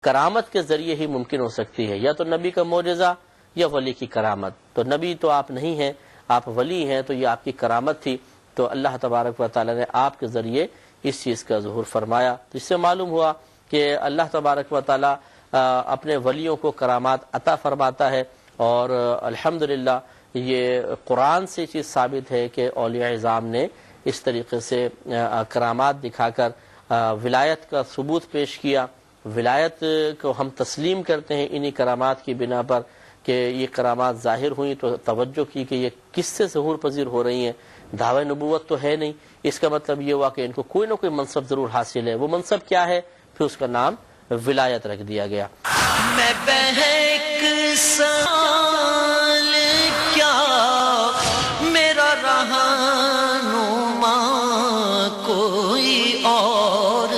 کرامت کے ذریعے ہی ممکن ہو سکتی ہے، یا تو نبی کا معجزہ یا ولی کی کرامت۔ تو نبی تو آپ نہیں ہیں، آپ ولی ہیں، تو یہ آپ کی کرامت تھی، تو اللہ تبارک و تعالی نے آپ کے ذریعے اس چیز کا ظہور فرمایا۔ تو اس سے معلوم ہوا کہ اللہ تبارک و تعالی اپنے ولیوں کو کرامات عطا فرماتا ہے، اور الحمدللہ یہ قرآن سے چیز ثابت ہے کہ اولیاء اعظام نے اس طریقے سے کرامات دکھا کر ولایت کا ثبوت پیش کیا۔ ولایت کو ہم تسلیم کرتے ہیں انہی کرامات کی بنا پر کہ یہ کرامات ظاہر ہوئیں، تو توجہ کی کہ یہ کس سے ظہور پذیر ہو رہی ہیں۔ دعوی نبوت تو ہے نہیں، اس کا مطلب یہ ہوا کہ ان کو کوئی نہ کوئی منصب ضرور حاصل ہے۔ وہ منصب کیا ہے؟ پھر اس کا نام ولایت رکھ دیا گیا۔ میں بہک سال کیا میرا رہنما کوئی اور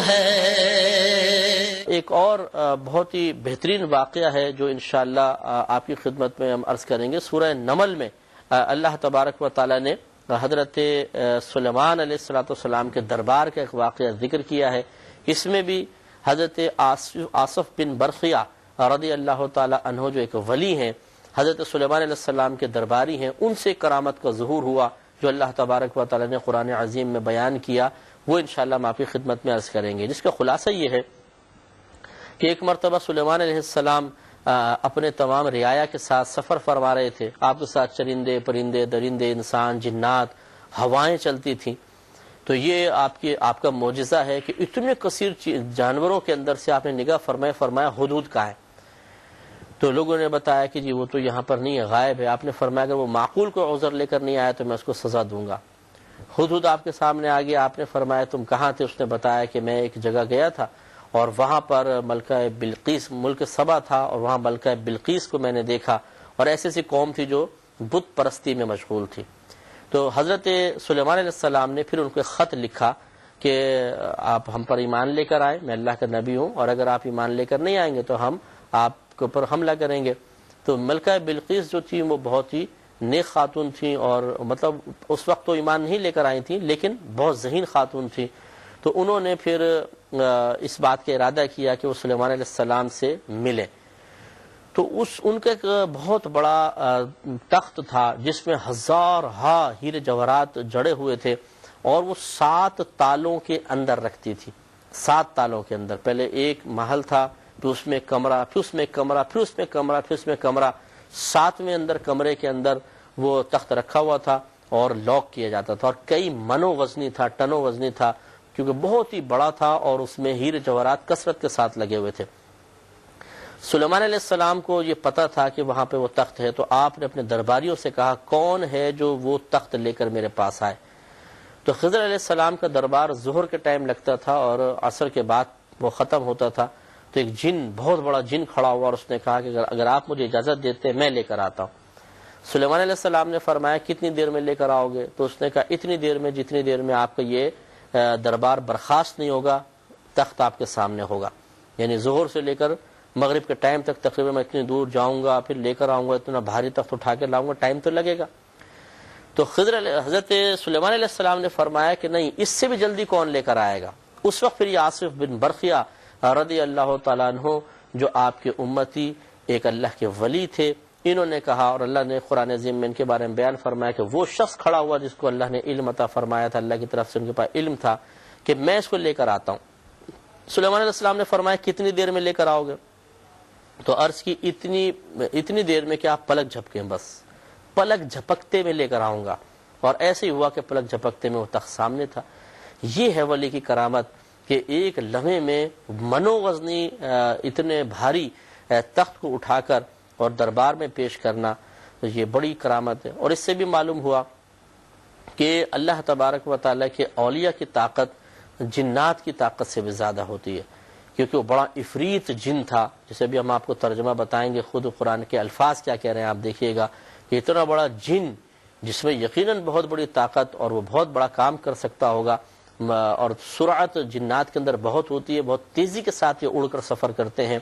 ہے۔ ایک اور بہت ہی بہترین واقعہ ہے جو انشاءاللہ آپ کی خدمت میں ہم عرض کریں گے۔ سورہ نمل میں اللہ تبارک و تعالی نے حضرت سلیمان علیہ السلام کے دربار کا ایک واقعہ ذکر کیا ہے۔ اس میں بھی حضرت آصف بن برخیہ رضی اللہ تعالی عنہ جو ایک ولی ہیں، حضرت سلیمان علیہ السلام کے درباری ہیں، ان سے کرامت کا ظہور ہوا جو اللہ تبارک و تعالی نے قرآن عظیم میں بیان کیا۔ وہ انشاءاللہ ہم آپ کی خدمت میں عرض کریں گے، جس کا خلاصہ یہ ہے کہ ایک مرتبہ سلیمان علیہ السلام اپنے تمام رعایا کے ساتھ سفر فرما رہے تھے۔ آپ کے ساتھ چرندے، پرندے، درندے، انسان، جنات، ہوائیں چلتی تھیں۔ تو یہ آپ کا معجزہ ہے کہ اتنے کثیر جانوروں کے اندر سے آپ نے نگاہ فرمایا ہدہد کا ہے۔ تو لوگوں نے بتایا کہ جی وہ تو یہاں پر نہیں ہے، غائب ہے۔ آپ نے فرمایا اگر وہ معقول کوئی عذر لے کر نہیں آیا تو میں اس کو سزا دوں گا۔ ہدہد آپ کے سامنے آ گیا، آپ نے فرمایا تم کہاں تھے؟ اس نے بتایا کہ میں ایک جگہ گیا تھا اور وہاں پر ملکہ بلقیس، ملک سبا تھا، اور وہاں ملکہ بلقیس کو میں نے دیکھا، اور ایسی قوم تھی جو بت پرستی میں مشغول تھی۔ تو حضرت سلیمان علیہ السلام نے پھر ان کو خط لکھا کہ آپ ہم پر ایمان لے کر آئے، میں اللہ کا نبی ہوں، اور اگر آپ ایمان لے کر نہیں آئیں گے تو ہم آپ کے اوپر حملہ کریں گے۔ تو ملکہ بلقیس جو تھی وہ بہت ہی نیک خاتون تھیں، اور مطلب اس وقت تو ایمان نہیں لے کر آئی تھیں لیکن بہت ذہین خاتون تھیں۔ تو انہوں نے پھر اس بات کا ارادہ کیا کہ وہ سلیمان علیہ السلام سے ملیں۔ تو ان کا ایک بہت بڑا تخت تھا جس میں ہزارہا ہیرے جواہرات جڑے ہوئے تھے، اور وہ 7 تالوں کے اندر رکھتی تھی۔ 7 تالوں کے اندر، پہلے ایک محل تھا، پھر اس میں کمرہ، پھر اس میں کمرہ، پھر اس میں کمرہ، پھر اس میں کمرہ، 7ویں اندر کمرے کے اندر وہ تخت رکھا ہوا تھا اور لاک کیا جاتا تھا، اور کئی منوں وزنی تھا، ٹنوں وزنی تھا، کیونکہ بہت ہی بڑا تھا اور اس میں ہیرے جواہرات کثرت کے ساتھ لگے ہوئے تھے۔ سلیمان علیہ السلام کو یہ پتا تھا کہ وہاں پہ وہ تخت ہے، تو آپ نے اپنے درباریوں سے کہا کون ہے جو وہ تخت لے کر میرے پاس آئے۔ تو خضر علیہ السلام کا دربار ظہر کے ٹائم لگتا تھا اور عصر کے بعد وہ ختم ہوتا تھا۔ تو ایک جن، بہت بڑا جن کھڑا ہوا، اور اس نے کہا کہ اگر آپ مجھے اجازت دیتے میں لے کر آتا ہوں۔ سلیمان علیہ السلام نے فرمایا کتنی دیر میں لے کر آؤ گے؟ تو اس نے کہا اتنی دیر میں جتنی دیر میں آپ کا یہ دربار برخاست نہیں ہوگا، تخت آپ کے سامنے ہوگا۔ یعنی ظہر سے لے کر مغرب کے ٹائم تک تقریباً میں اتنی دور جاؤں گا، پھر لے کر آؤں گا، اتنا بھاری تخت اٹھا کے لاؤں گا، ٹائم تو لگے گا۔ تو حضرت سلیمان علیہ السلام نے فرمایا کہ نہیں، اس سے بھی جلدی کون لے کر آئے گا؟ اس وقت پھر یہ آصف بن برخیہ رضی اللہ تعالیٰ عنہ جو آپ کے امتی ایک اللہ کے ولی تھے، انہوں نے کہا، اور اللہ نے قرآن عظیم میں ان کے بارے میں بیان فرمایا کہ وہ شخص کھڑا ہوا جس کو اللہ نے علم عطا فرمایا تھا، اللہ کی طرف سے ان کے پاس علم تھا کہ میں اس کو لے کر آتا ہوں۔ سلیمان علیہ السلام نے فرمایا کتنی دیر میں لے کر آؤ گے؟ تو عرض کی اتنی دیر میں کہ آپ پلک جھپکیں، بس پلک جھپکتے میں لے کر آؤں گا۔ اور ایسے ہی ہوا کہ پلک جھپکتے میں وہ تخت سامنے تھا۔ یہ ہے ولی کی کرامت کہ ایک لمحے میں منو وزنی اتنے بھاری تخت کو اٹھا کر اور دربار میں پیش کرنا، تو یہ بڑی کرامت ہے۔ اور اس سے بھی معلوم ہوا کہ اللہ تبارک و تعالیٰ کے اولیاء کی طاقت جنات کی طاقت سے بھی زیادہ ہوتی ہے، کیونکہ وہ بڑا عفریت جن تھا، جسے بھی ہم آپ کو ترجمہ بتائیں گے، خود قرآن کے الفاظ کیا کہہ رہے ہیں آپ دیکھیے گا کہ اتنا بڑا جن جس میں یقیناً بہت بڑی طاقت اور وہ بہت بڑا کام کر سکتا ہوگا، اور سرعت جنات کے اندر بہت ہوتی ہے، بہت تیزی کے ساتھ یہ اڑ کر سفر کرتے ہیں،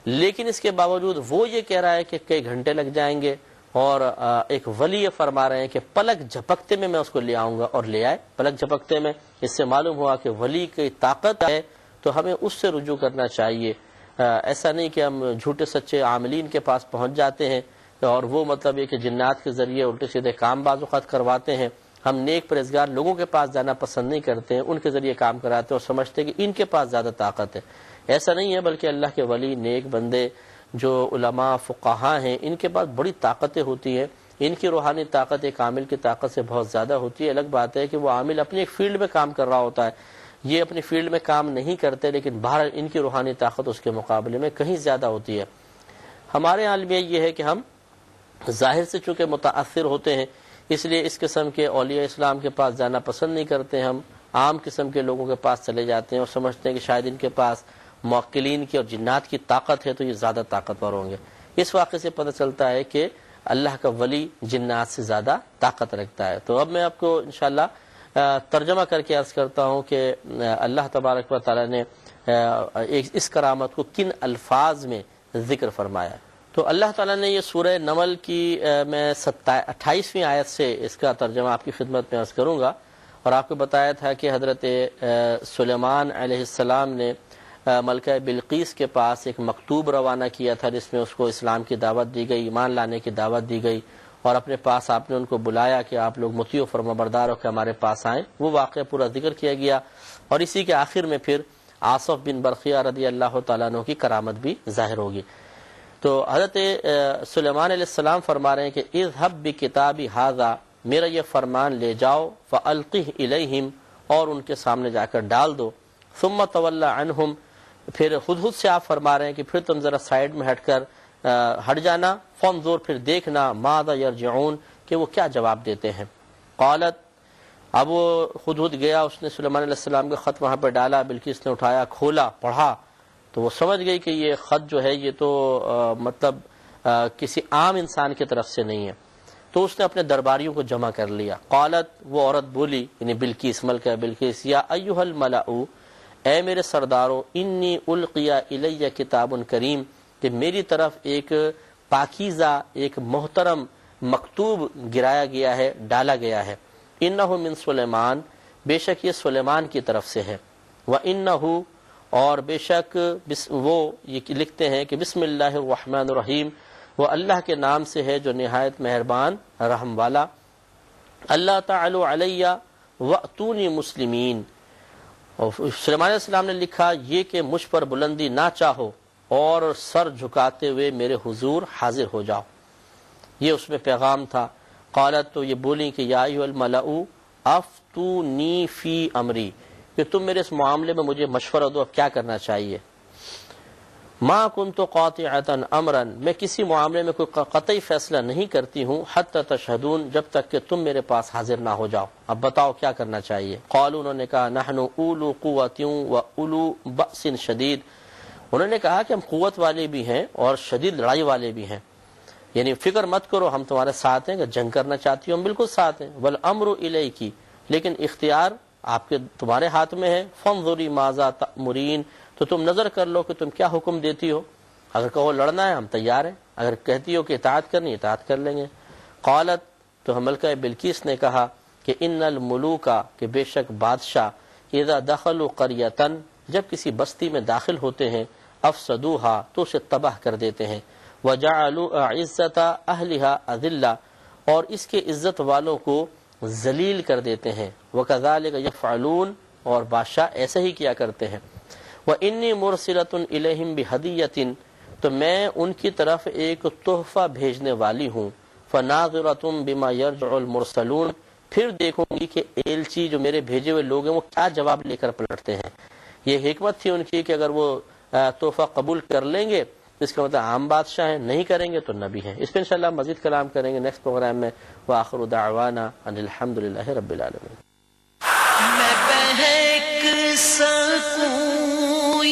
لیکن اس کے باوجود وہ یہ کہہ رہا ہے کہ کئی گھنٹے لگ جائیں گے، اور ایک ولی یہ فرما رہے ہیں کہ پلک جھپکتے میں اس کو لے آؤں گا، اور لے آئے پلک جھپکتے میں۔ اس سے معلوم ہوا کہ ولی کی طاقت ہے تو ہمیں اس سے رجوع کرنا چاہیے۔ ایسا نہیں کہ ہم جھوٹے سچے عاملین کے پاس پہنچ جاتے ہیں اور وہ مطلب یہ کہ جنات کے ذریعے الٹے سیدھے کام بعض اوقات کرواتے ہیں. ہم نیک پرہیزگار لوگوں کے پاس جانا پسند نہیں کرتے ہیں، ان کے ذریعے کام کراتے ہیں اور سمجھتے ہیں کہ ان کے پاس زیادہ طاقت ہے. ایسا نہیں ہے، بلکہ اللہ کے ولی نیک بندے جو علماء فقہاء ہیں ان کے پاس بڑی طاقتیں ہوتی ہیں. ان کی روحانی طاقت ایک عامل کی طاقت سے بہت زیادہ ہوتی ہے. الگ بات ہے کہ وہ عامل اپنی ایک فیلڈ میں کام کر رہا ہوتا ہے، یہ اپنی فیلڈ میں کام نہیں کرتے، لیکن باہر ان کی روحانی طاقت اس کے مقابلے میں کہیں زیادہ ہوتی ہے. ہمارے عالم یہ ہے کہ ہم ظاہر سے چونکہ متاثر ہوتے ہیں، اس لیے اس قسم کے اولیاء اسلام کے پاس جانا پسند نہیں کرتے. ہم عام قسم کے لوگوں کے پاس چلے جاتے ہیں اور سمجھتے ہیں کہ شاید ان کے پاس موکلین کی اور جنات کی طاقت ہے تو یہ زیادہ طاقتور ہوں گے. اس واقعے سے پتہ چلتا ہے کہ اللہ کا ولی جنات سے زیادہ طاقت رکھتا ہے. تو اب میں آپ کو انشاءاللہ ترجمہ کر کے عرض کرتا ہوں کہ اللہ تبارک و تعالی نے اس کرامت کو کن الفاظ میں ذکر فرمایا. تو اللہ تعالیٰ نے یہ سورہ نمل کی میں 28ویں آیت سے اس کا ترجمہ آپ کی خدمت میں عرض کروں گا. اور آپ کو بتایا تھا کہ حضرت سلیمان علیہ السلام نے ملکہ بلقیس کے پاس ایک مکتوب روانہ کیا تھا جس میں اس کو اسلام کی دعوت دی گئی، ایمان لانے کی دعوت دی گئی، اور اپنے پاس آپ نے ان کو بلایا کہ آپ لوگ مطیع و فرمانبردار ہو کے ہمارے پاس آئیں. وہ واقعہ پورا ذکر کیا گیا اور اسی کے آخر میں پھر آصف بن برقیہ رضی اللہ تعالیٰ عنہ کی کرامت بھی ظاہر ہوگی. تو حضرت سلیمان علیہ السلام فرما رہے ہیں کہ اذهب بکتابی ھذا، میرا یہ فرمان لے جاؤ، فالقہ الیہم، اور ان کے سامنے جا کر ڈال دو، ثم تولی عنہم، پھر خود سے آپ فرما رہے ہیں کہ پھر تم ذرا سائیڈ میں ہٹ کر ہٹ جانا، فانظر، پھر دیکھنا، ماذا یرجعون، کہ وہ کیا جواب دیتے ہیں. قالت، اب وہ خود گیا، اس نے سلیمان علیہ السلام کا خط وہاں پہ ڈالا، بلقیس نے اٹھایا، کھولا، پڑھا تو وہ سمجھ گئی کہ یہ خط جو ہے یہ تو مطلب کسی عام انسان کی طرف سے نہیں ہے. تو اس نے اپنے درباریوں کو جمع کر لیا. قالت، وہ عورت بولی، یعنی بلقیس، ملکہ بلقیس، یا ایھا الملأ، اے میرے سردارو، انی القی الی کتاب کریم، کہ میری طرف ایک پاکیزہ، ایک محترم مکتوب گرایا گیا ہے، ڈالا گیا ہے. انہ من سلیمان، بے شک یہ سلیمان کی طرف سے ہے. وانہ، اور بے شک وہ یہ لکھتے ہیں کہ بسم اللہ الرحمن الرحیم، وہ اللہ کے نام سے ہے جو نہایت مہربان رحم والا. اللہ تعالی علیہ واتونی مسلمین، اور سلیمان علیہ السلام نے لکھا یہ کہ مجھ پر بلندی نہ چاہو اور سر جھکاتے ہوئے میرے حضور حاضر ہو جاؤ. یہ اس میں پیغام تھا. قالت، تو یہ بولی کہ یا ایھا الملأ افتونی فی امری، کہ تم میرے اس معاملے میں مجھے مشورہ دو، اب کیا کرنا چاہیے. ما کنت قاطعۃ امرا، میں کسی معاملے میں کوئی قطعی فیصلہ نہیں کرتی ہوں، حتی تشہدون، جب تک کہ تم میرے پاس حاضر نہ ہو جاؤ. اب بتاؤ کیا کرنا چاہیے. قالوا، انہوں نے کہا، نحن اولو قوۃ و اولو بأس شدید، انہوں نے کہا کہ ہم قوت والے بھی ہیں اور شدید لڑائی والے بھی ہیں، یعنی فکر مت کرو، ہم تمہارے ساتھ ہیں، کہ جنگ کرنا چاہتی ہو ہم بالکل ساتھ ہیں. والامر الیک، لیکن اختیار آپ کے تمہارے ہاتھ میں ہے. فانظری ماذا تأمرین، تو تم نظر کر لو کہ تم کیا حکم دیتی ہو. اگر کہو لڑنا ہے ہم تیار ہیں، اگر کہتی ہو کہ اطاعت کرنی اطاعت کر لیں گے. قالت، تو ملکہ بلقیس نے کہا کہ ان الملوک، کہ بے شک بادشاہ، اذا دخلوا قریۃ، جب کسی بستی میں داخل ہوتے ہیں، افسدوها، تو اسے تباہ کر دیتے ہیں. وجعلوا عزت اہلها اذلہ، اور اس کے عزت والوں کو ذلیل کر دیتے ہیں. وکذالک یفعلون، اور بادشاہ ایسے ہی کیا کرتے ہیں. وانی مرسلۃ الیہم بہدیۃ، تو میں ان کی طرف ایک تحفہ بھیجنے والی ہوں. فناظرۃ بما یرجع المرسلون، پھر دیکھوں گی کہ ایلچی جو میرے بھیجے ہوئے لوگ ہیں وہ کیا جواب لے کر پلٹتے ہیں. یہ حکمت تھی ان کی کہ اگر وہ تحفہ قبول کر لیں گے تو اس کا مطلب عام بادشاہ ہیں، نہیں کریں گے تو نبی ہیں. اس پہ انشاءاللہ مزید کلام کریں گے نیکسٹ پروگرام میں. وآخر دعوانا ان الحمدللہ رب العالمین. میں بہک سکوں